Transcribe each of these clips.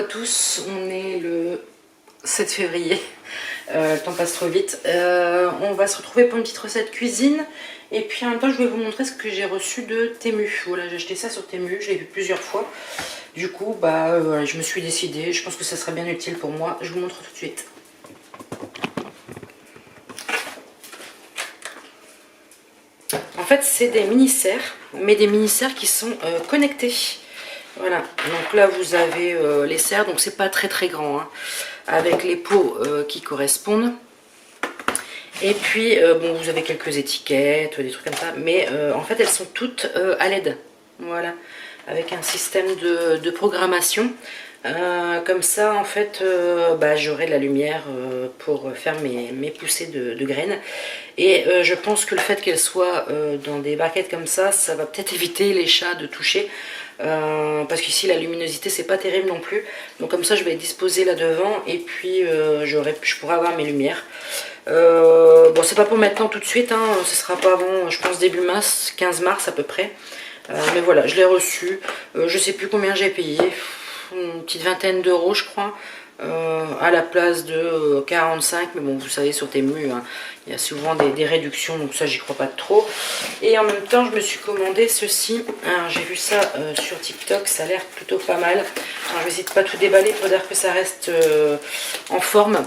à tous, on est le 7 février, le temps passe trop vite. On va se retrouver pour une petite recette cuisine et puis en même temps je vais vous montrer ce que j'ai reçu de Temu. Voilà, j'ai acheté ça sur Temu, je l'ai vu plusieurs fois. Du coup, voilà, je me suis décidée, je pense que ça serait bien utile pour moi. Je vous montre tout de suite. En fait, c'est des mini-serres, mais des mini-serres qui sont connectés. Voilà, donc là vous avez les serres, donc c'est pas très grand, hein, avec les pots qui correspondent. Et puis, bon, vous avez quelques étiquettes, des trucs comme ça, mais en fait elles sont toutes à LED. Voilà, avec un système de programmation. Comme ça, en fait, j'aurai de la lumière pour faire mes poussées de graines. Et je pense que le fait qu'elles soient dans des barquettes comme ça va peut-être éviter les chats de toucher. Parce qu'ici la luminosité c'est pas terrible non plus, donc comme ça je vais disposer là devant et puis je pourrai avoir mes lumières. Bon, c'est pas pour maintenant tout de suite, hein, ce sera pas avant je pense début mars, 15 mars à peu près, mais voilà, je l'ai reçu. Je sais plus combien j'ai payé, une petite vingtaine d'euros je crois, à la place de 45, mais bon vous savez sur Temu hein, il y a souvent des réductions, donc ça j'y crois pas trop. Et en même temps je me suis commandé ceci, alors j'ai vu ça sur TikTok, ça a l'air plutôt pas mal. Alors je vais essayer de pas tout déballer pour dire que ça reste en forme.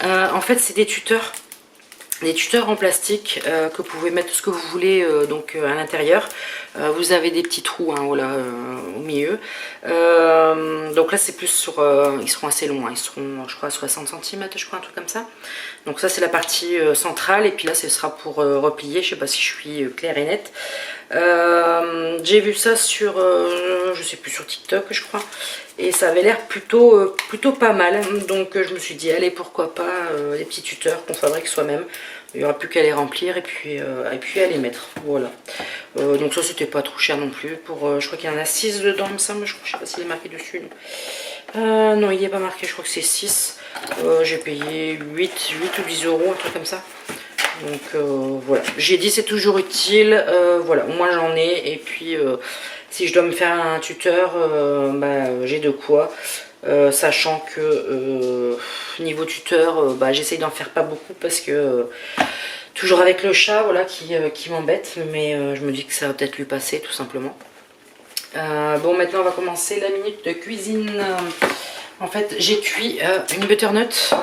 En fait c'est des tuteurs en plastique que vous pouvez mettre ce que vous voulez à l'intérieur. Vous avez des petits trous hein, voilà, au milieu. Donc là c'est plus sur... ils seront assez longs, hein, ils seront je crois 60 cm, je crois, un truc comme ça. Donc ça c'est la partie centrale et puis là ce sera pour replier, je sais pas si je suis claire et nette. J'ai vu ça sur, je sais plus, sur TikTok je crois. Et ça avait l'air plutôt pas mal. Donc je me suis dit allez pourquoi pas des petits tuteurs qu'on fabrique soi-même. Il n'y aura plus qu'à les remplir et puis à les mettre. Voilà. Donc ça c'était pas trop cher non plus. Pour, je crois qu'il y en a 6 dedans il me semble. Je sais pas s'il est marqué dessus. Non il n'est pas marqué, je crois que c'est 6. J'ai payé 8 ou 10 euros, un truc comme ça. Donc voilà, j'ai dit c'est toujours utile, voilà, moi j'en ai, et puis si je dois me faire un tuteur, j'ai de quoi, sachant que niveau tuteur, j'essaye d'en faire pas beaucoup parce que toujours avec le chat, voilà, qui m'embête, mais je me dis que ça va peut-être lui passer tout simplement. Bon, maintenant on va commencer la minute de cuisine. En fait j'ai cuit une butternut.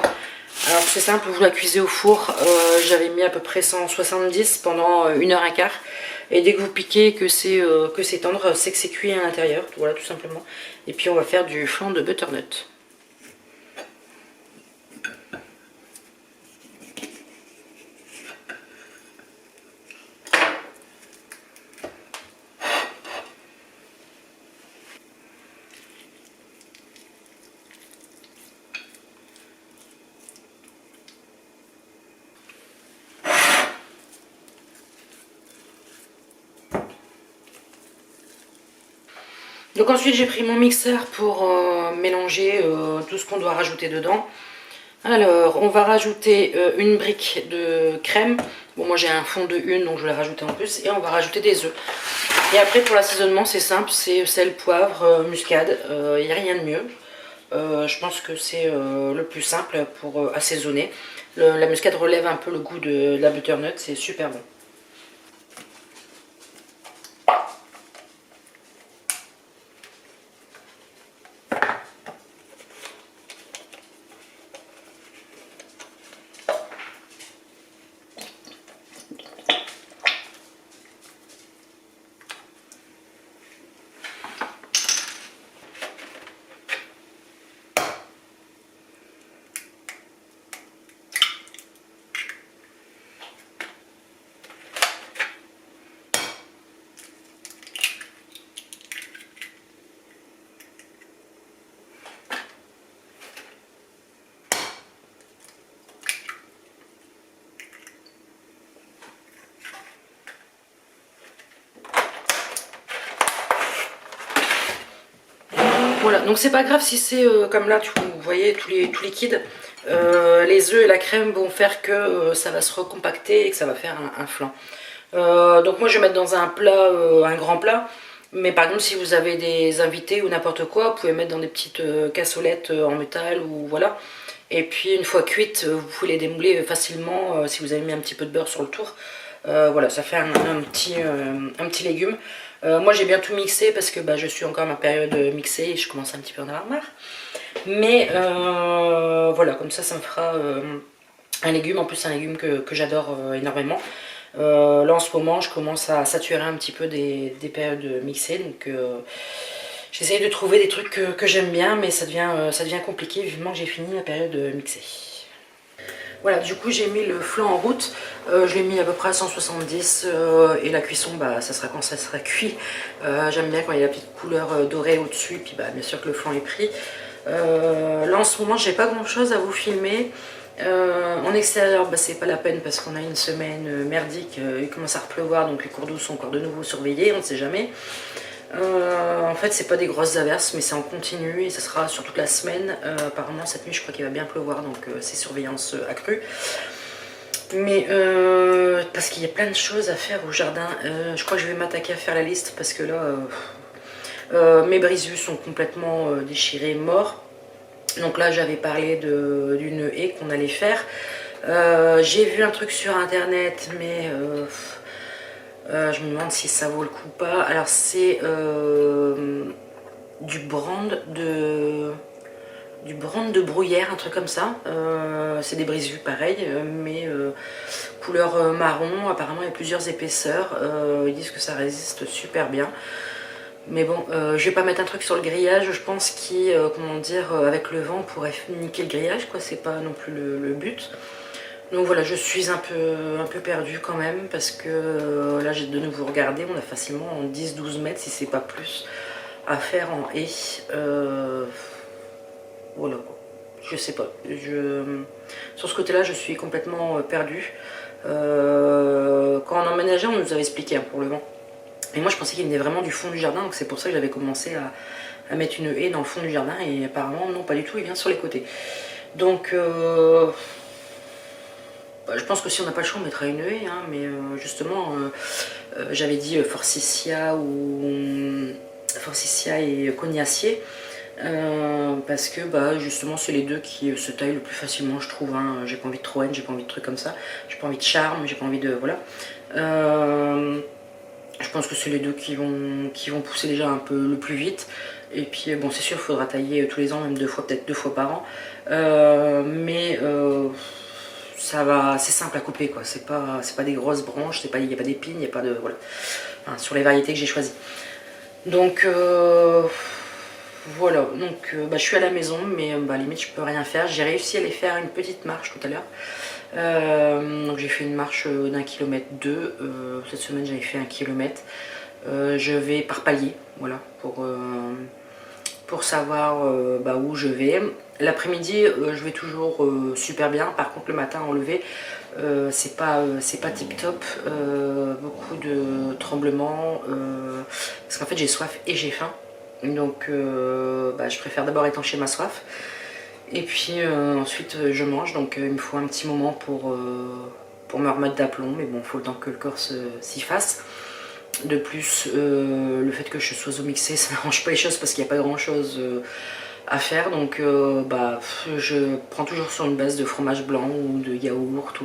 Alors c'est simple, vous la cuisez au four, j'avais mis à peu près 170 pendant 1h15. Et dès que vous piquez que c'est tendre, c'est que c'est cuit à l'intérieur, voilà tout simplement. Et puis on va faire du flan de butternut. Donc ensuite j'ai pris mon mixeur pour mélanger tout ce qu'on doit rajouter dedans. Alors on va rajouter une brique de crème. Bon moi j'ai un fond de une donc je vais la rajouter en plus. Et on va rajouter des œufs. Et après pour l'assaisonnement c'est simple, c'est sel, poivre, muscade. Il n'y a rien de mieux. Je pense que c'est le plus simple pour assaisonner. La muscade relève un peu le goût de la butternut, c'est super bon. Voilà, donc c'est pas grave si c'est comme là, vous voyez, tout liquide. Les œufs et la crème vont faire que ça va se recompacter et que ça va faire un flan. Donc moi je vais mettre dans un plat, un grand plat. Mais par exemple, si vous avez des invités ou n'importe quoi, vous pouvez mettre dans des petites cassolettes en métal ou voilà. Et puis une fois cuites, vous pouvez les démouler facilement si vous avez mis un petit peu de beurre sur le tour. Voilà, ça fait un petit légume. Moi j'ai bien tout mixé parce que bah, je suis encore à ma période mixée et je commence un petit peu à en avoir marre. Mais voilà, comme ça me fera un légume. En plus c'est un légume que j'adore énormément. Là en ce moment je commence à saturer un petit peu des périodes mixées. Donc j'essaye de trouver des trucs que j'aime bien, mais ça devient compliqué vivement que j'ai fini ma période mixée. Voilà, du coup j'ai mis le flan en route, je l'ai mis à peu près à 170 et la cuisson, bah, ça sera quand ça sera cuit. J'aime bien quand il y a la petite couleur dorée au-dessus, et puis bah, bien sûr que le flan est pris. Là en ce moment j'ai pas grand chose à vous filmer. En extérieur, bah, c'est pas la peine parce qu'on a une semaine merdique, il commence à repleuvoir donc les cours d'eau sont encore de nouveau surveillés, on ne sait jamais. En fait c'est pas des grosses averses mais c'est en continu et ça sera sur toute la semaine. Apparemment cette nuit je crois qu'il va bien pleuvoir donc c'est surveillance accrue. Mais parce qu'il y a plein de choses à faire au jardin, je crois que je vais m'attaquer à faire la liste parce que là mes brisus sont complètement déchirés, morts. Donc là j'avais parlé d'une haie qu'on allait faire. J'ai vu un truc sur internet mais je me demande si ça vaut le coup ou pas. Alors c'est du brand de bruyère, un truc comme ça. C'est des brisus pareil, mais couleur marron. Apparemment il y a plusieurs épaisseurs. Ils disent que ça résiste super bien. Mais bon, je vais pas mettre un truc sur le grillage, je pense, qui, comment dire, avec le vent pourrait niquer le grillage, quoi. C'est pas non plus le but. Donc voilà, je suis un peu perdue quand même parce que là j'ai de nouveau regardé, on a facilement 10-12 mètres si c'est pas plus à faire en haie. Voilà quoi, je sais pas. Sur ce côté là je suis complètement perdue. Quand on emménageait on nous avait expliqué hein, pour le vent. Et moi je pensais qu'il venait vraiment du fond du jardin, donc c'est pour ça que j'avais commencé à mettre une haie dans le fond du jardin et apparemment non pas du tout, il vient sur les côtés. Donc je pense que si on n'a pas le choix, on mettra une haie, hein, mais justement, j'avais dit Forsythia et Cognacier, parce que bah, justement, c'est les deux qui se taillent le plus facilement, je trouve. Hein. J'ai pas envie de Troène, j'ai pas envie de trucs comme ça, j'ai pas envie de charme, j'ai pas envie de. Voilà. Je pense que c'est les deux qui vont pousser déjà un peu le plus vite. Et puis, bon, c'est sûr, il faudra tailler tous les ans, même peut-être 2 fois par an. Mais ça va, c'est simple à couper quoi, c'est pas des grosses branches, il n'y a pas d'épines, il n'y a pas de. Voilà. Enfin, sur les variétés que j'ai choisies. Donc voilà, donc bah, je suis à la maison, mais bah, limite je peux rien faire. J'ai réussi à aller faire une petite marche tout à l'heure. Donc j'ai fait une marche d'1,2 km. Cette semaine j'avais fait 1 km. Je vais par palier, voilà, pour savoir bah, où je vais. L'après-midi, je vais toujours super bien. Par contre, le matin, en lever, c'est pas tip top. Beaucoup de tremblements. Parce qu'en fait, j'ai soif et j'ai faim. Donc, bah, je préfère d'abord étancher ma soif. Et puis, ensuite, je mange. Donc, il me faut un petit moment pour me remettre d'aplomb. Mais bon, il faut le temps que le corps s'y fasse. De plus, le fait que je sois au mixé, ça n'arrange pas les choses parce qu'il n'y a pas grand chose à faire. Donc bah, je prends toujours sur une base de fromage blanc ou de yaourt.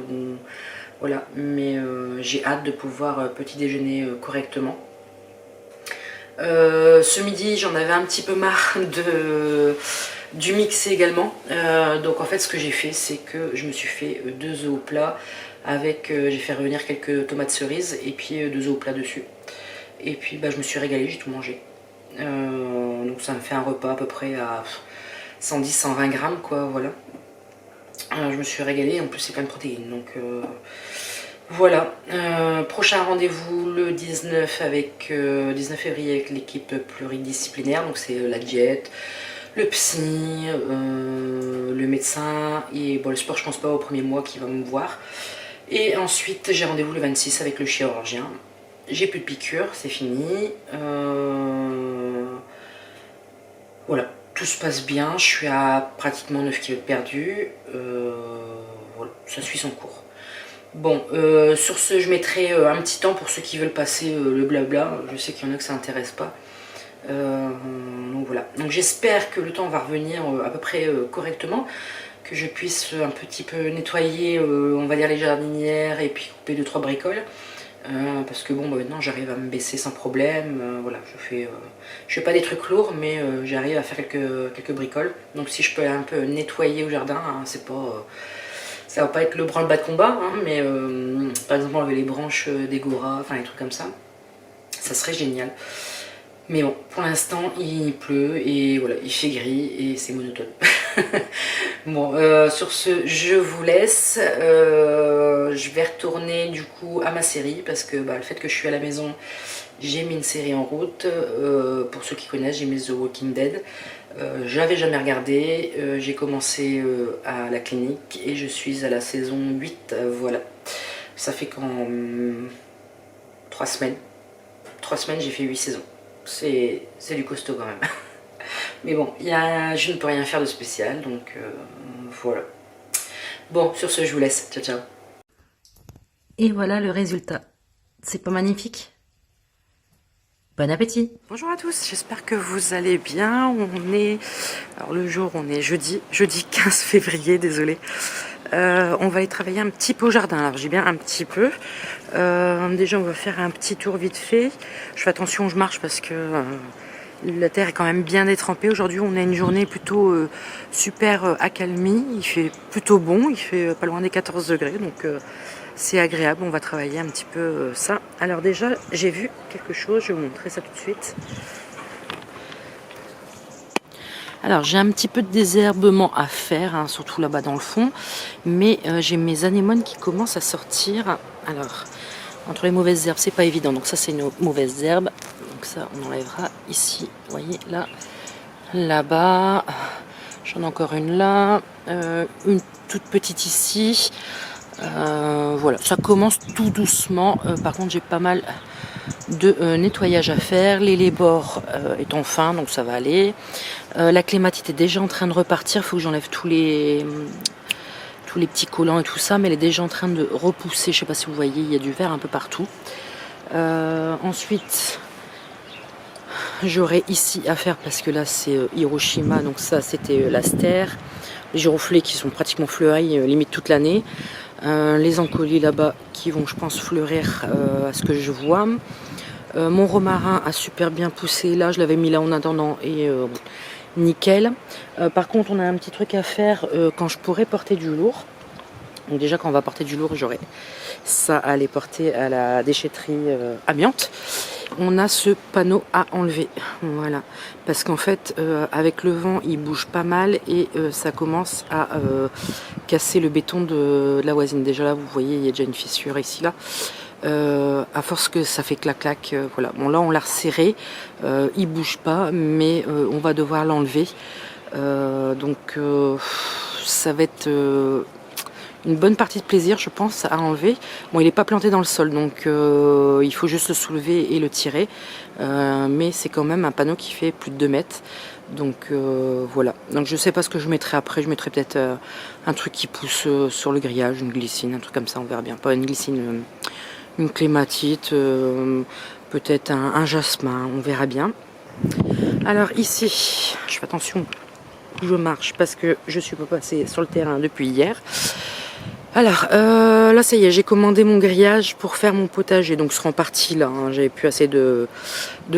Voilà. Mais j'ai hâte de pouvoir petit déjeuner correctement. Ce midi, j'en avais un petit peu marre du mixé également. Donc en fait, ce que j'ai fait, c'est que je me suis fait 2 œufs au plat avec, j'ai fait revenir quelques tomates cerises et puis 2 œufs au plat dessus. Et puis bah, je me suis régalée, j'ai tout mangé. Donc ça me fait un repas à peu près à 110-120 grammes quoi, voilà. Je me suis régalée, en plus c'est plein de protéines, donc voilà. Prochain rendez-vous le 19 février avec l'équipe pluridisciplinaire, donc c'est la diète, le psy, le médecin et bon, le sport je pense pas au premier mois qui va me voir. Et ensuite j'ai rendez-vous le 26 avec le chirurgien. J'ai plus de piqûres, c'est fini. Voilà, tout se passe bien. Je suis à pratiquement 9 kg perdus. Voilà, ça suit son cours. Bon, sur ce, je mettrai un petit temps pour ceux qui veulent passer le blabla. Je sais qu'il y en a que ça intéresse pas. Donc voilà. Donc j'espère que le temps va revenir à peu près correctement, que je puisse un petit peu nettoyer, on va dire les jardinières et puis couper 2-3 bricoles. Parce que bon, bah, maintenant j'arrive à me baisser sans problème. Voilà, je fais pas des trucs lourds, mais j'arrive à faire quelques bricoles. Donc si je peux un peu nettoyer au jardin, hein, c'est pas, ça va pas être le branle-bas de combat, hein, mais par exemple enlever les branches des goras, enfin les trucs comme ça serait génial. Mais bon, pour l'instant il pleut et voilà, il fait gris et c'est monotone. Bon, sur ce, je vous laisse. Je vais retourner du coup à ma série parce que le fait que je suis à la maison, j'ai mis une série en route. Pour ceux qui connaissent, j'ai mis The Walking Dead. J'avais jamais regardé. J'ai commencé à la clinique et je suis à la saison 8. Voilà. Ça fait qu'en 3 semaines. 3 semaines, j'ai fait 8 saisons. C'est du costaud quand même. Mais bon, je ne peux rien faire de spécial, donc voilà. Bon, sur ce, je vous laisse. Ciao, ciao. Et voilà le résultat. C'est pas magnifique? Bon appétit! Bonjour à tous, j'espère que vous allez bien. Alors le jour, on est jeudi 15 février, désolé. On va aller travailler un petit peu au jardin. Alors j'ai bien un petit peu. Déjà, on va faire un petit tour vite fait. Je fais attention où je marche parce que la terre est quand même bien détrempée. Aujourd'hui, on a une journée plutôt super accalmie. Il fait plutôt bon. Il fait pas loin des 14 degrés. Donc, c'est agréable. On va travailler un petit peu ça. Alors déjà, j'ai vu quelque chose. Je vais vous montrer ça tout de suite. Alors, j'ai un petit peu de désherbement à faire, hein, surtout là-bas dans le fond. Mais j'ai mes anémones qui commencent à sortir. Alors, entre les mauvaises herbes, c'est pas évident. Donc ça, c'est une mauvaise herbe. Donc ça, on enlèvera ici. Vous voyez, là, là-bas. J'en ai encore une là. Une toute petite ici. Voilà, ça commence tout doucement. Par contre, j'ai pas mal de nettoyage à faire. Les bords étant fins, donc ça va aller. La clématite est déjà en train de repartir. Il faut que j'enlève tous les petits collants et tout ça, mais elle est déjà en train de repousser. Je sais pas si vous voyez, il y a du vert un peu partout. Ensuite, j'aurai ici à faire parce que là c'est Hiroshima, donc ça c'était l'astère. Les giroflées qui sont pratiquement fleuris limite toute l'année. Les encolis là-bas qui vont, je pense, fleurir à ce que je vois. Mon romarin a super bien poussé. Là, je l'avais mis là en attendant et nickel. Par contre, on a un petit truc à faire quand je pourrais porter du lourd. Donc déjà, quand on va porter du lourd, j'aurai ça à aller porter à la déchetterie amiante. On a ce panneau à enlever, voilà, parce qu'en fait avec le vent il bouge pas mal et ça commence à casser le béton de la voisine. Déjà là vous voyez il y a déjà une fissure ici là, à force que ça fait clac clac, voilà. Bon là on l'a resserré, il bouge pas mais on va devoir l'enlever, donc ça va être une bonne partie de plaisir, je pense, à enlever. Bon, il n'est pas planté dans le sol, donc il faut juste le soulever et le tirer. Mais c'est quand même un panneau qui fait plus de 2 mètres. Donc voilà. Donc je ne sais pas ce que je mettrai après. Je mettrai peut-être un truc qui pousse sur le grillage, une glycine, un truc comme ça, on verra bien. Pas une glycine, une clématite, peut-être un jasmin, on verra bien. Alors ici, je fais attention où je marche parce que je ne suis pas passée sur le terrain depuis hier. Alors là ça y est, j'ai commandé mon grillage pour faire mon potager, donc ce sera en partie là, hein. J'avais plus assez de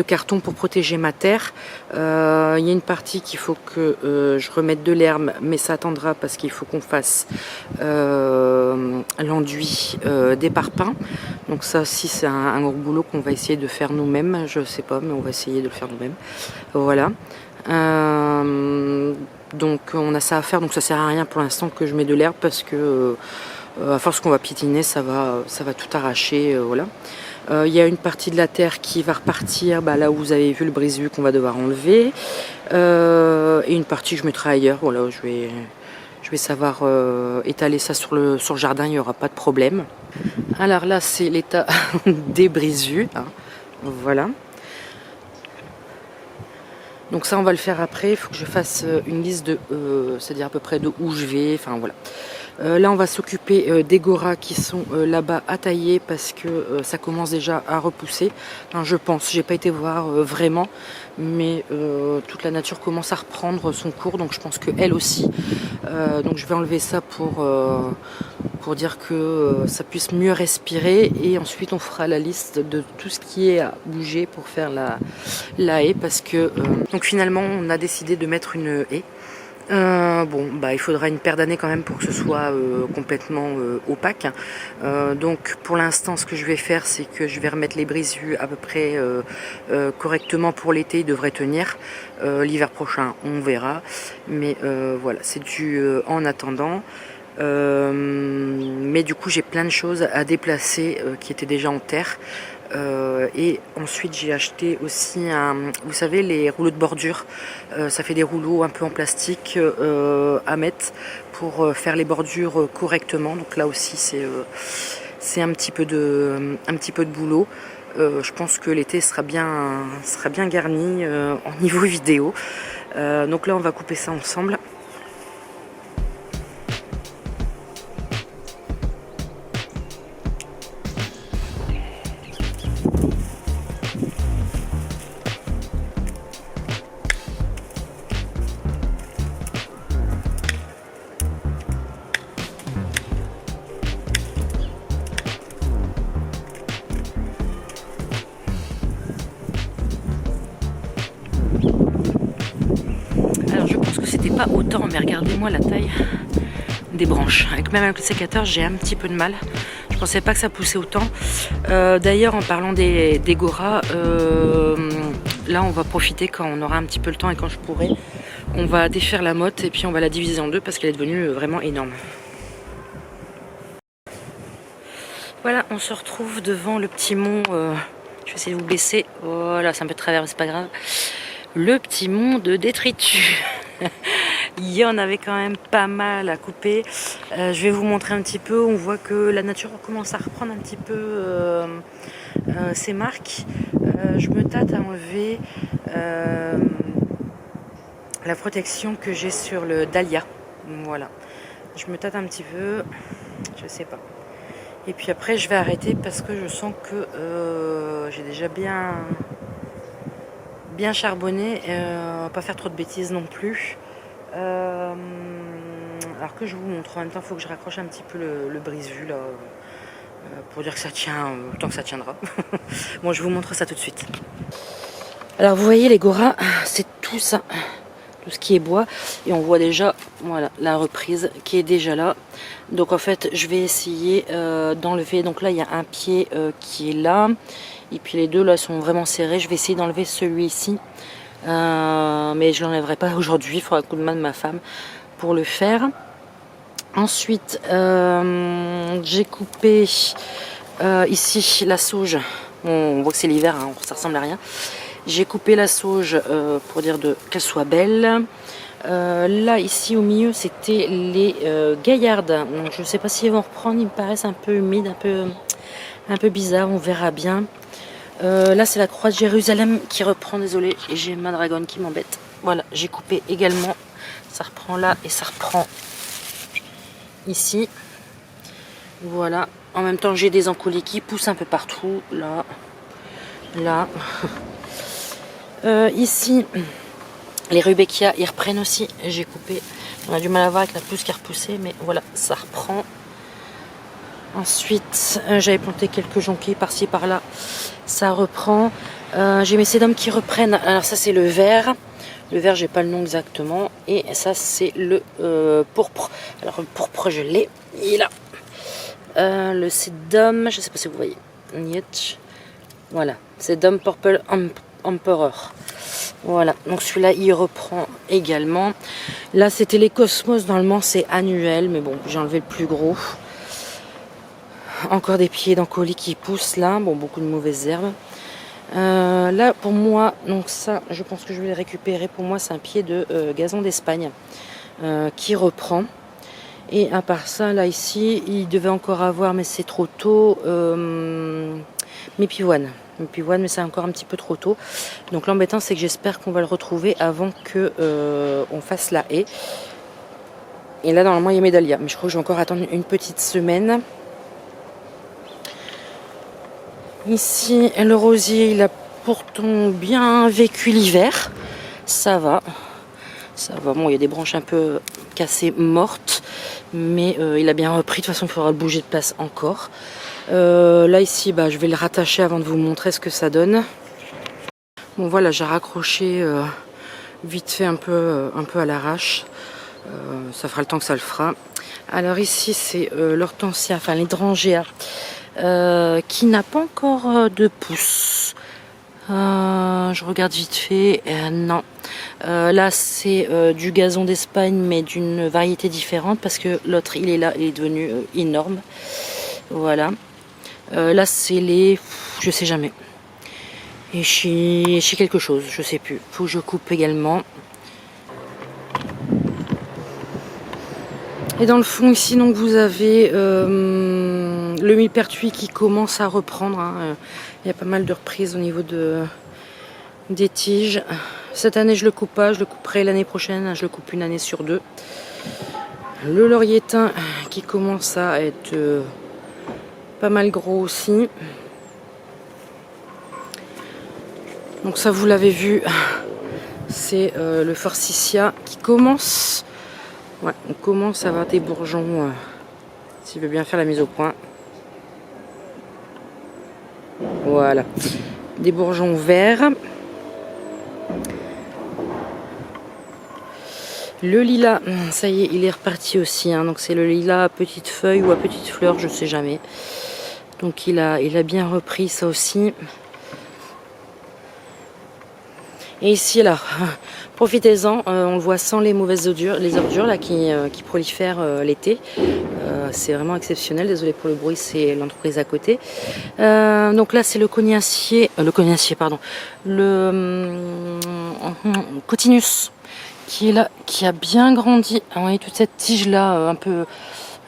carton pour protéger ma terre. Il y a une partie qu'il faut que je remette de l'herbe, mais ça attendra parce qu'il faut qu'on fasse l'enduit des parpaings. Donc ça aussi c'est un gros boulot qu'on va essayer de faire nous-mêmes, je sais pas, mais on va essayer de le faire nous-mêmes. Voilà. Donc on a ça à faire, donc ça sert à rien pour l'instant que je mets de l'herbe parce que à force qu'on va piétiner ça va tout arracher, voilà. Il y a une partie de la terre qui va repartir là où vous avez vu le brise-vue qu'on va devoir enlever, et une partie que je mettrai ailleurs. Voilà, je vais savoir étaler ça sur le jardin, il n'y aura pas de problème. Alors là c'est l'état des brise-vues, hein. Voilà. Donc ça on va le faire après, il faut que je fasse une liste de, c'est-à-dire à peu près de où je vais, enfin voilà. Là on va s'occuper des goras qui sont là-bas à tailler parce que ça commence déjà à repousser. Enfin, je pense, j'ai pas été voir vraiment, mais toute la nature commence à reprendre son cours, donc je pense qu'elle aussi. Donc je vais enlever ça pour dire que ça puisse mieux respirer, et ensuite on fera la liste de tout ce qui est à bouger pour faire la haie, parce que donc finalement on a décidé de mettre une haie. Bon, bah, il faudra une paire d'années quand même pour que ce soit complètement opaque. Donc pour l'instant, ce que je vais faire, c'est que je vais remettre les brises-vues à peu près correctement pour l'été. Ils devraient tenir. L'hiver prochain, on verra. Mais voilà, c'est dû en attendant. Mais du coup, j'ai plein de choses à déplacer qui étaient déjà en terre. Et ensuite j'ai acheté aussi vous savez, les rouleaux de bordure. Ça fait des rouleaux un peu en plastique à mettre pour faire les bordures correctement. Donc là aussi c'est un petit peu de boulot. Je pense que l'été sera bien garni en niveau vidéo. Donc là on va couper ça ensemble. C'était pas autant, mais regardez-moi la taille des branches. Même avec le sécateur, j'ai un petit peu de mal. Je pensais pas que ça poussait autant. D'ailleurs, en parlant des goras, là on va profiter quand on aura un petit peu le temps et quand je pourrai. On va défaire la motte et puis on va la diviser en deux parce qu'elle est devenue vraiment énorme. Voilà, on se retrouve devant le petit mont. Je vais essayer de vous blesser. Voilà, c'est un peu de travers, mais c'est pas grave. Le petit mont de détritus. Il y en avait quand même pas mal à couper. Je vais vous montrer un petit peu. On voit que la nature commence à reprendre un petit peu ses marques. Je me tâte à enlever la protection que j'ai sur le dahlia. Voilà. Je me tâte un petit peu. Je sais pas. Et puis après, je vais arrêter parce que je sens que j'ai déjà bien charbonné. Pas faire trop de bêtises non plus. Alors que je vous montre, en même temps il faut que je raccroche un petit peu le brise-vue là pour dire que ça tient tant que ça tiendra. Bon, je vous montre ça tout de suite. Alors vous voyez, les goras, c'est tout ça, tout ce qui est bois, et on voit déjà, voilà, la reprise qui est déjà là. Donc en fait je vais essayer d'enlever, donc là il y a un pied qui est là, et puis les deux là sont vraiment serrés. Je vais essayer d'enlever celui-ci. Mais je l'enlèverai pas aujourd'hui, il faudra un coup de main de ma femme pour le faire. Ensuite j'ai coupé ici la sauge. On voit que c'est l'hiver, hein, ça ressemble à rien. J'ai coupé la sauge pour dire qu'elle soit belle. Là ici au milieu c'était les gaillardes. Donc, je ne sais pas s'ils vont reprendre, ils me paraissent un peu humides, un peu bizarre, on verra bien. Là c'est la croix de Jérusalem qui reprend, désolé, et j'ai ma dragonne qui m'embête. Voilà, j'ai coupé également, ça reprend là et ça reprend ici. Voilà, en même temps j'ai des encollés qui poussent un peu partout, là, là. Ici, les rudbeckia, ils reprennent aussi, j'ai coupé. On a du mal à voir avec la pousse qui a repoussé, mais voilà, ça reprend. Ensuite, j'avais planté quelques jonquilles par-ci par-là, ça reprend. J'ai mes sédums qui reprennent. Alors ça c'est le vert. Le vert, j'ai pas le nom exactement. Et ça c'est le pourpre. Alors le pourpre, je l'ai. Il est là. Le sédum, je sais pas si vous voyez. Voilà, sédum Purple Emperor. Voilà, donc celui-là il reprend également. Là c'était les cosmos, normalement c'est annuel, mais bon, j'ai enlevé le plus gros. Encore des pieds d'encolis qui poussent là, bon, beaucoup de mauvaises herbes. Là pour moi, donc ça je pense que je vais les récupérer. Pour moi c'est un pied de gazon d'Espagne qui reprend. Et à part ça, là ici il devait encore avoir, mais c'est trop tôt, mes pivoines, mais c'est encore un petit peu trop tôt. Donc l'embêtant c'est que j'espère qu'on va le retrouver avant que on fasse la haie. Et là, normalement, il y a mes dahlias. Mais je crois que je vais encore attendre une petite semaine. Ici, le rosier, il a pourtant bien vécu l'hiver. Ça va. Ça va. Bon, il y a des branches un peu cassées, mortes. Mais il a bien repris. De toute façon, il faudra le bouger de place encore. Là, ici, bah, je vais le rattacher avant de vous montrer ce que ça donne. Bon, voilà, j'ai raccroché vite fait un peu à l'arrache. Ça fera le temps que ça le fera. Alors ici, c'est l'hortensia, enfin l'hydrangea, qui n'a pas encore de pousses. Je regarde vite fait. Non. Là, c'est du gazon d'Espagne, mais d'une variété différente, parce que l'autre, il est là, il est devenu énorme. Voilà. Là, c'est les... Je sais jamais. Et chez quelque chose, je sais plus. Faut que je coupe également. Et dans le fond ici, donc vous avez le millepertuis qui commence à reprendre. Hein. Il y a pas mal de reprises au niveau des tiges. Cette année, je le coupe pas. Je le couperai l'année prochaine. Je le coupe une année sur 2. Le laurier thym qui commence à être pas mal gros aussi. Donc ça, vous l'avez vu, c'est le forsythia qui commence. Ouais, on commence à avoir des bourgeons, s'il veut bien faire la mise au point. Voilà, des bourgeons verts. Le lilas, ça y est, il est reparti aussi. Hein, donc c'est le lilas à petites feuilles ou à petites fleurs, je sais jamais. Donc il a bien repris ça aussi. Et ici, alors, profitez-en, on le voit sans les mauvaises ordures, les ordures là, qui prolifèrent l'été. C'est vraiment exceptionnel, désolé pour le bruit, c'est l'entreprise à côté. Donc là, c'est le cognacier, le cotinus, qui est là, qui a bien grandi. Vous voyez toute cette tige là, un peu,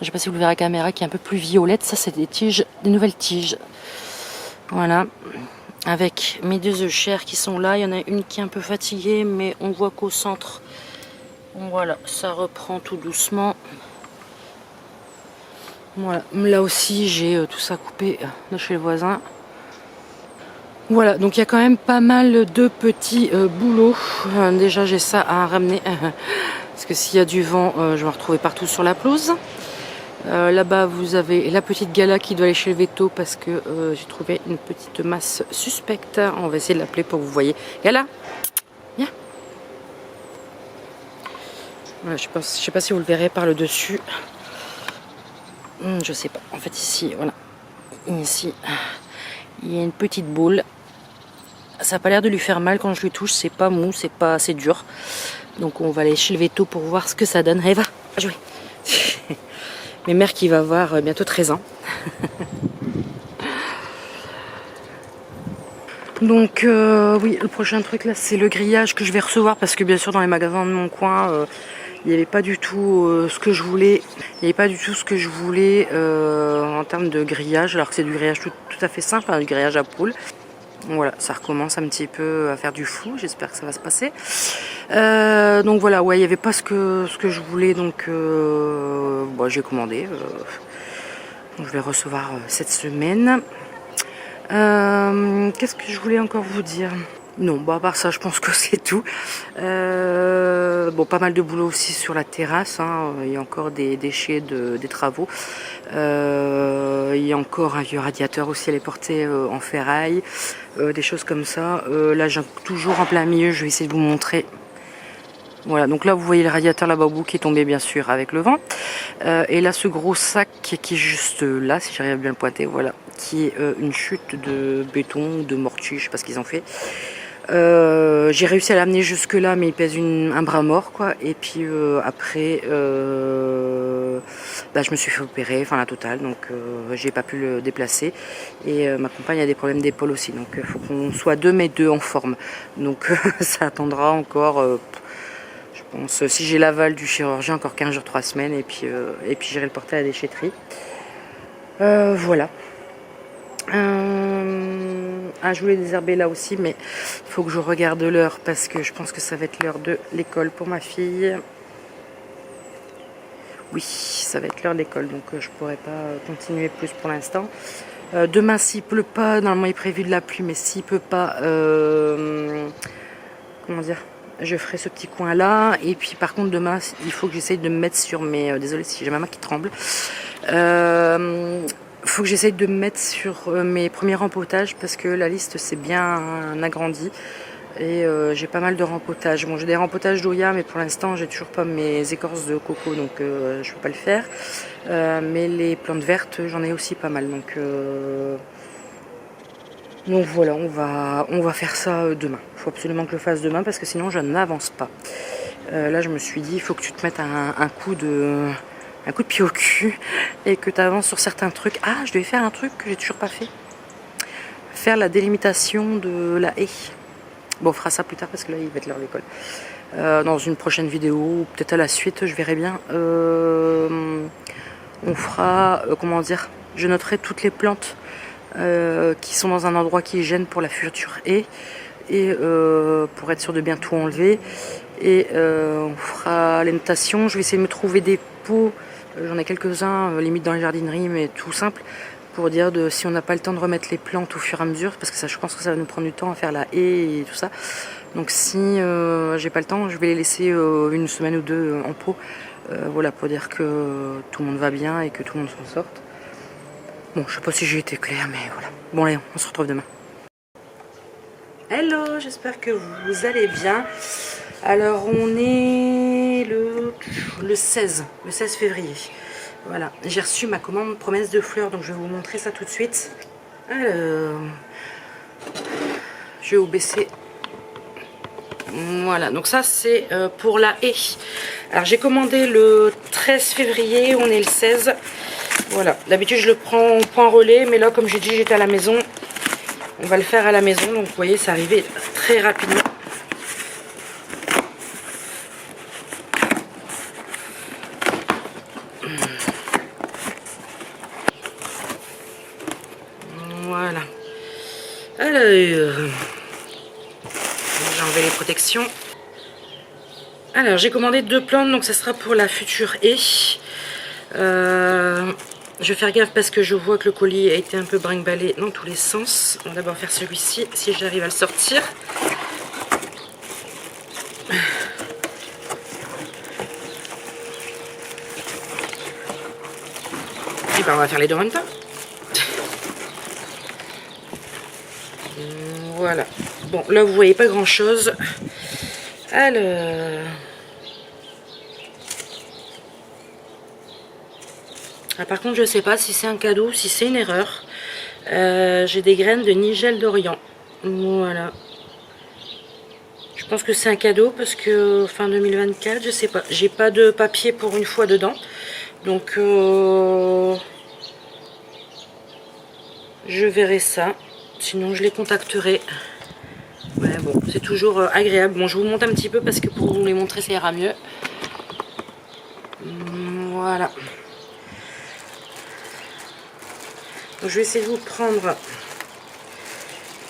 je sais pas si vous le verrez à la caméra, qui est un peu plus violette. Ça, c'est des tiges, des nouvelles tiges. Voilà. Avec mes 2 œufs qui sont là. Il y en a une qui est un peu fatiguée, mais on voit qu'au centre, voilà, ça reprend tout doucement. Voilà, là aussi j'ai tout ça coupé de chez le voisin. Voilà, donc il y a quand même pas mal de petits boulots. Déjà j'ai ça à ramener, parce que s'il y a du vent, je vais me retrouver partout sur la pelouse. Là-bas, vous avez la petite Gala qui doit aller chez le veto parce que j'ai trouvé une petite masse suspecte. On va essayer de l'appeler pour que vous voyez. Gala, viens. Voilà, je sais pas si vous le verrez par le dessus. Je sais pas. En fait, ici, voilà. Ici, il y a une petite boule. Ça n'a pas l'air de lui faire mal quand je lui touche. C'est pas mou, c'est pas assez dur. Donc, on va aller chez le veto pour voir ce que ça donne. Allez, va jouer. Mes mères qui va avoir bientôt 13 ans. Donc oui, le prochain truc là, c'est le grillage que je vais recevoir parce que bien sûr dans les magasins de mon coin, il n'y avait pas du tout ce que je voulais. Il n'y avait pas du tout ce que je voulais en termes de grillage, alors que c'est du grillage tout à fait simple, hein, du grillage à poule. Voilà, ça recommence un petit peu à faire du flou, j'espère que ça va se passer. Donc voilà, ouais, il n'y avait pas ce que je voulais, donc bon, j'ai commandé. Donc je vais recevoir cette semaine. Qu'est-ce que je voulais encore vous dire? Non, bon, à part ça, je pense que c'est tout. Bon, pas mal de boulot aussi sur la terrasse. Hein. Il y a encore des déchets des travaux. Il y a encore un vieux radiateur aussi à les porter en ferraille. Des choses comme ça. Là, j'ai toujours en plein milieu. Je vais essayer de vous montrer. Voilà, donc là, vous voyez le radiateur là-bas au bout qui est tombé, bien sûr, avec le vent. Et là, ce gros sac qui est juste là, si j'arrive à bien le pointer, voilà, qui est une chute de béton, de mortier, je sais pas ce qu'ils ont fait. J'ai réussi à l'amener jusque là, mais il pèse un bras mort, quoi. Et puis après, bah, je me suis fait opérer, enfin la totale, donc j'ai pas pu le déplacer. Et ma compagne a des problèmes d'épaule aussi, donc il faut qu'on soit 2 mais 2 en forme. Donc ça attendra encore, je pense, si j'ai l'aval du chirurgien, encore 15 jours, 3 semaines, et puis j'irai le porter à la déchetterie. Voilà. Ah, je voulais désherber là aussi, mais il faut que je regarde l'heure parce que je pense que ça va être l'heure de l'école pour ma fille. Oui, ça va être l'heure d'école, donc je pourrais pas continuer plus pour l'instant. Demain, s'il pleut pas, normalement il est prévu de la pluie, mais s'il peut pas, comment dire, je ferai ce petit coin là. Et puis par contre demain, il faut que j'essaye de me mettre sur mes, désolé si j'ai ma main qui tremble. Faut que j'essaye de me mettre sur mes premiers rempotages parce que la liste s'est bien agrandie. Et j'ai pas mal de rempotages. Bon, j'ai des rempotages d'Oya, mais pour l'instant, j'ai toujours pas mes écorces de coco, donc je peux pas le faire. Mais les plantes vertes, j'en ai aussi pas mal. Donc voilà, on va faire ça demain. Il faut absolument que je le fasse demain parce que sinon, je n'avance pas. Là, je me suis dit, il faut que tu te mettes un coup de pied au cul et que tu avances sur certains trucs. Ah, je devais faire un truc que j'ai toujours pas fait. Faire la délimitation de la haie. Bon, on fera ça plus tard parce que là, il va être l'heure d'école. Dans une prochaine vidéo, ou peut-être à la suite, je verrai bien. On fera, comment dire, je noterai toutes les plantes qui sont dans un endroit qui gêne pour la future haie. Et pour être sûr de bien tout enlever. Et on fera les notations. Je vais essayer de me trouver des pots. J'en ai quelques-uns, limite dans les jardineries, mais tout simple. Pour dire si on n'a pas le temps de remettre les plantes au fur et à mesure, parce que ça, je pense que ça va nous prendre du temps à faire la haie et tout ça. Donc si j'ai pas le temps, je vais les laisser une semaine ou deux en pot. Voilà, pour dire que tout le monde va bien et que tout le monde s'en sorte. Bon, je sais pas si j'ai été claire, mais voilà. Bon allez, on se retrouve demain. Hello, j'espère que vous allez bien. Alors on est le 16 février. Voilà, j'ai reçu ma commande promesse de fleurs, donc je vais vous montrer ça tout de suite. Alors, je vais vous baisser. Voilà, donc ça c'est pour la haie. Alors j'ai commandé le 13 février, on est le 16. Voilà, d'habitude je le prends au point relais, mais là comme j'ai dit j'étais à la maison. On va le faire à la maison, donc vous voyez c'est arrivé très rapidement. Voilà. Alors, j'ai enlevé les protections. Alors, j'ai commandé 2 plantes, donc ça sera pour la future haie. Je vais faire gaffe parce que je vois que le colis a été un peu brinque-ballé dans tous les sens. On va d'abord faire celui-ci, si j'arrive à le sortir. Et ben, on va faire les deux en même temps. Voilà. Bon, là, vous voyez pas grand-chose. Alors... Ah, par contre, je sais pas si c'est un cadeau ou si c'est une erreur. J'ai des graines de Nigel d'Orient. Voilà. Je pense que c'est un cadeau parce que fin 2024, je sais pas. J'ai pas de papier pour une fois dedans. Donc, je verrai ça. Sinon, je les contacterai. Ouais, bon, c'est toujours agréable. Bon, je vous montre un petit peu parce que pour vous les montrer, ça ira mieux. Voilà. Donc, je vais essayer de vous prendre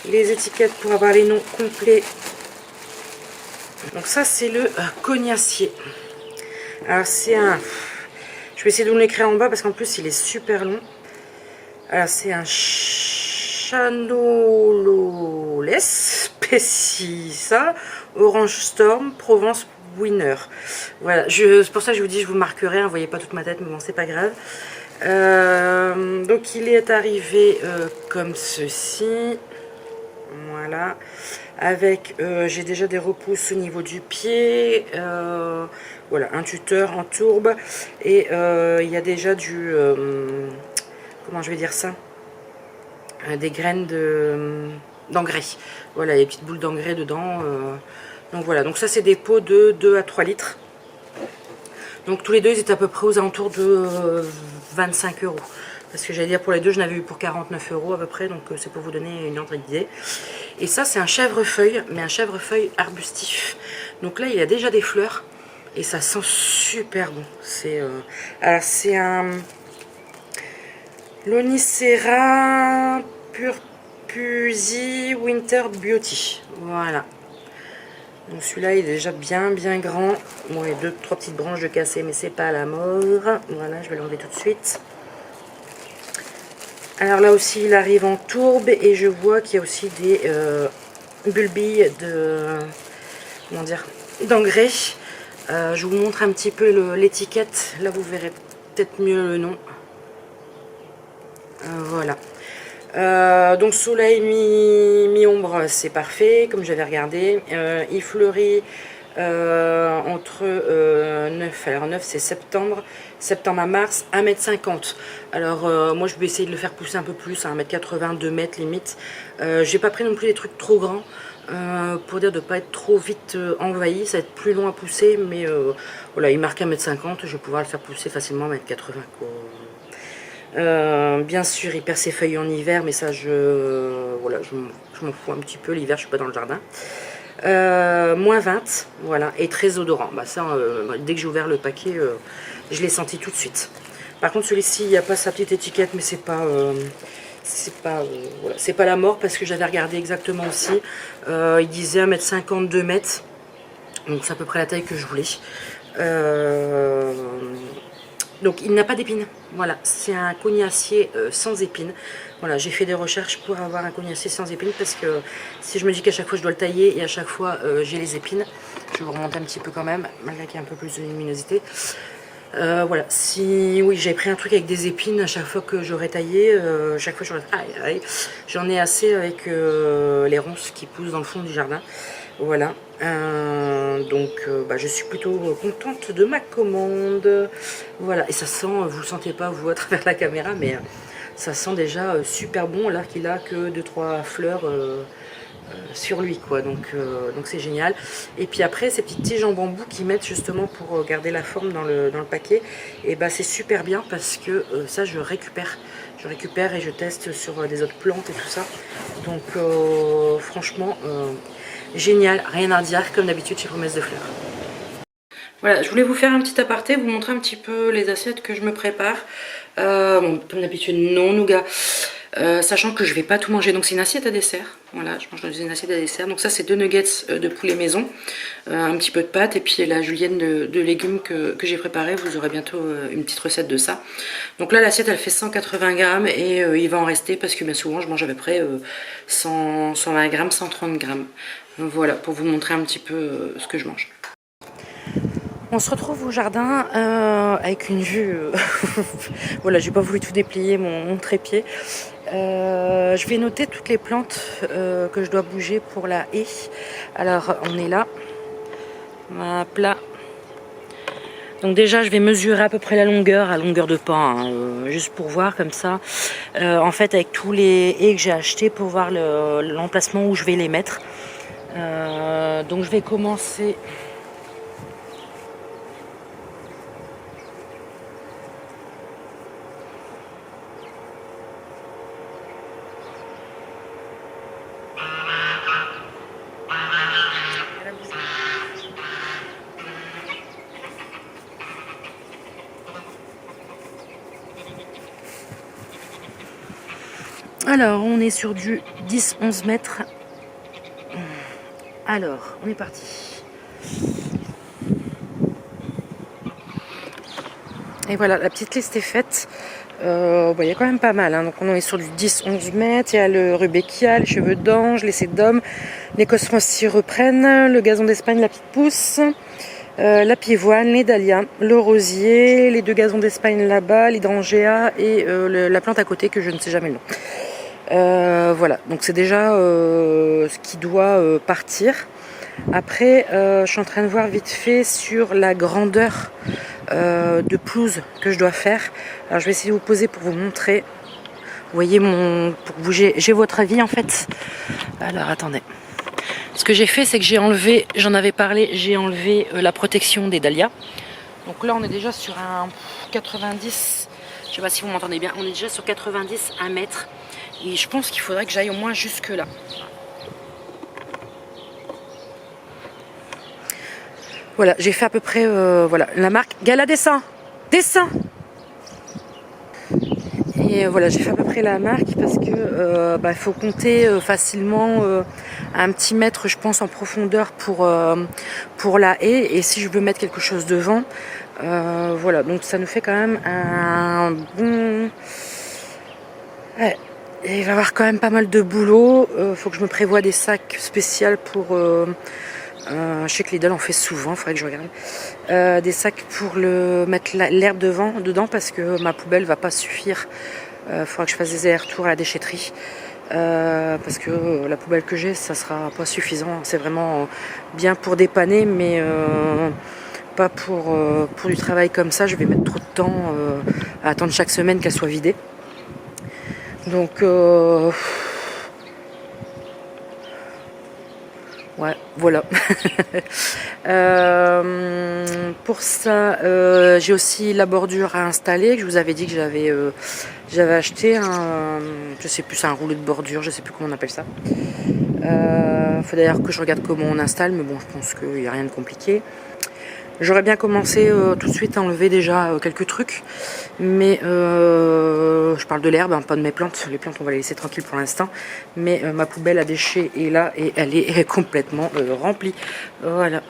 les étiquettes pour avoir les noms complets. Donc ça, c'est le cognacier. Alors, c'est un... Je vais essayer de vous l'écrire en bas parce qu'en plus, il est super long. Alors, c'est un Chanololes Specissa Orange Storm Provence Winner. Voilà, c'est pour ça que je vous dis, je vous marquerai. Vous voyez pas toute ma tête, mais bon, c'est pas grave. Donc il est arrivé comme ceci. Voilà, avec j'ai déjà des repousses au niveau du pied, voilà, un tuteur en tourbe, et il y a déjà du comment je vais dire ça, des graines d'engrais. Voilà, il y a des petites boules d'engrais dedans. Donc voilà, donc ça c'est des pots de 2 à 3 litres. Donc tous les deux ils étaient à peu près aux alentours de 25 €. Parce que j'allais dire pour les deux, je n'avais eu pour 49 € à peu près. Donc c'est pour vous donner une ordre d'idée. Et ça c'est un chèvrefeuille, mais un chèvrefeuille arbustif. Donc là il y a déjà des fleurs. Et ça sent super bon. C'est un Lonicera Purpusi Winter Beauty. Voilà. Donc celui-là il est déjà bien grand. Bon, il y a 2-3 petites branches de cassé, mais c'est pas la mort. Voilà, je vais l'enlever tout de suite. Alors là aussi il arrive en tourbe et je vois qu'il y a aussi des bulbilles de, comment dire, d'engrais. Je vous montre un petit peu l'étiquette. Là vous verrez peut-être mieux le nom. Voilà. Donc soleil mi-ombre, c'est parfait, comme j'avais regardé. Il fleurit entre 9, alors 9 c'est septembre à mars, 1,50 m. Alors moi je vais essayer de le faire pousser un peu plus, à 1,80 m, 2 m limite. J'ai pas pris non plus des trucs trop grands. Pour dire de ne pas être trop vite envahi, ça va être plus long à pousser, mais voilà, il marque 1,50 m, je vais pouvoir le faire pousser facilement à 1,80 m quoi. Bien sûr il perd ses feuilles en hiver, mais ça voilà, je m'en fous un petit peu, l'hiver je suis pas dans le jardin. Moins 20, voilà, et très odorant. Bah ça, dès que j'ai ouvert le paquet, je l'ai senti tout de suite. Par contre celui-ci, il n'y a pas sa petite étiquette, mais c'est pas voilà, c'est pas la mort, parce que j'avais regardé exactement aussi. Il disait 1,50 m, 2 m, donc c'est à peu près la taille que je voulais. Donc il n'a pas d'épines, voilà, c'est un cognacier sans épines. Voilà, j'ai fait des recherches pour avoir un cognacier sans épines, parce que si je me dis qu'à chaque fois je dois le tailler et à chaque fois j'ai les épines, je vais vous remonter un petit peu quand même, malgré qu'il y ait un peu plus de luminosité. Voilà, si oui j'ai pris un truc avec des épines à chaque fois que j'aurais taillé, chaque fois j'aurais j'en ai assez avec les ronces qui poussent dans le fond du jardin. Voilà, donc bah, je suis plutôt contente de ma commande. Voilà, et ça sent, vous le sentez pas vous à travers la caméra, mais ça sent déjà super bon, alors qu'il a que 2-3 fleurs sur lui quoi, donc c'est génial. Et puis après ces petites tiges en bambou qu'ils mettent justement pour garder la forme dans le paquet, et bah c'est super bien, parce que ça je récupère et je teste sur des autres plantes et tout ça, donc franchement génial, rien à dire, comme d'habitude chez Promesse de Fleurs. Voilà, je voulais vous faire un petit aparté, vous montrer un petit peu les assiettes que je me prépare. Bon, comme d'habitude, non nougat, sachant que je vais pas tout manger. Donc c'est une assiette à dessert. Voilà, je mange dans une assiette à dessert. Donc ça c'est 2 nuggets de poulet maison, un petit peu de pâte, et puis la julienne de légumes que j'ai préparé. Vous aurez bientôt une petite recette de ça. Donc là l'assiette elle fait 180 grammes, et il va en rester, parce que bien souvent je mange à peu près 120 grammes, 130 grammes. Voilà, pour vous montrer un petit peu ce que je mange. On se retrouve au jardin avec une vue. Voilà, j'ai pas voulu tout déplier mon trépied. Je vais noter toutes les plantes que je dois bouger pour la haie. Alors, on est là. Hop là. Donc déjà, je vais mesurer à peu près la longueur, à longueur de pas, hein, juste pour voir comme ça. En fait, avec tous les haies que j'ai achetés, pour voir l'emplacement où je vais les mettre. Donc je vais commencer. Alors, on est sur du 10-11 mètres. Alors, on est parti. Et voilà, la petite liste est faite. Bon, il y a quand même pas mal, hein. Donc on est sur du 10-11 mètres. Il y a le rubéchia, les cheveux d'ange, les sédums, les cosmos s'y reprennent, le gazon d'Espagne, la petite pousse, la pivoine, les dahlias, le rosier, les 2 gazons d'Espagne là-bas, l'hydrangea et la plante à côté que je ne sais jamais le nom. Voilà, donc c'est déjà ce qui doit partir. Après, je suis en train de voir vite fait sur la grandeur de pelouse que je dois faire. Alors je vais essayer de vous poser pour vous montrer. Vous voyez pour que j'ai votre avis en fait. Alors attendez. Ce que j'ai fait, c'est que j'ai enlevé, j'en avais parlé, j'ai enlevé la protection des dahlias. Donc là on est déjà sur un 90, je sais pas si vous m'entendez bien, on est déjà sur 90, 1 mètre. Et je pense qu'il faudrait que j'aille au moins jusque là. Voilà, j'ai fait à peu près voilà, la marque. Gala, descend. Descend. Et voilà, j'ai fait à peu près la marque parce que il faut compter facilement un petit mètre, je pense, en profondeur pour la haie. Et si je veux mettre quelque chose devant, voilà, donc ça nous fait quand même un bon... Ouais. Et il va y avoir quand même pas mal de boulot. Faut que je me prévoie des sacs spéciaux pour... je sais que Lidl en fait souvent, il faudrait que je regarde. Des sacs pour mettre l'herbe dedans parce que ma poubelle va pas suffire. Il faudra que je fasse des allers-retours à la déchetterie. Parce que la poubelle que j'ai, ça sera pas suffisant. C'est vraiment bien pour dépanner, mais pas pour du travail comme ça. Je vais mettre trop de temps à attendre chaque semaine qu'elle soit vidée. Donc ouais, voilà. Pour ça, j'ai aussi la bordure à installer. Je vous avais dit que j'avais acheté je sais plus, c'est un rouleau de bordure, je sais plus comment on appelle ça. Faut d'ailleurs que je regarde comment on installe, mais bon, je pense qu'il n'y a rien de compliqué. J'aurais bien commencé tout de suite à enlever déjà quelques trucs, mais je parle de l'herbe, hein, pas de mes plantes. Les plantes, on va les laisser tranquilles pour l'instant. Mais ma poubelle à déchets est là et elle est complètement remplie. Voilà,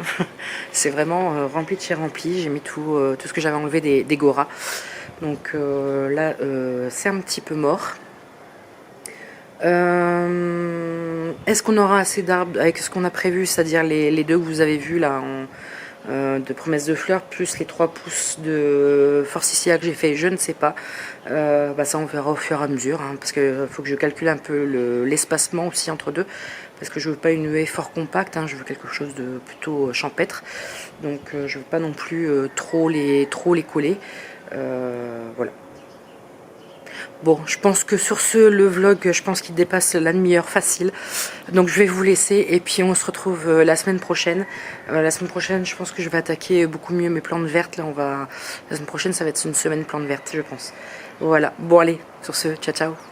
c'est vraiment rempli de chez rempli. J'ai mis tout ce que j'avais enlevé des goras. Donc là, c'est un petit peu mort. Est-ce qu'on aura assez d'arbres avec ce qu'on a prévu, c'est-à-dire les deux que vous avez vus là de promesses de fleurs, plus les 3 pouces de forsythia que j'ai fait, je ne sais pas. Ça on verra au fur et à mesure, hein, parce qu'il faut que je calcule un peu l'espacement aussi entre deux, parce que je veux pas une haie fort compacte, hein, je veux quelque chose de plutôt champêtre, donc je veux pas non plus trop les coller. Voilà. Bon, je pense que sur ce, le vlog, je pense qu'il dépasse la demi-heure facile. Donc je vais vous laisser et puis on se retrouve la semaine prochaine. La semaine prochaine, je pense que je vais attaquer beaucoup mieux mes plantes vertes. Là, la semaine prochaine, ça va être une semaine plantes vertes, je pense. Voilà. Bon, allez, sur ce, ciao, ciao.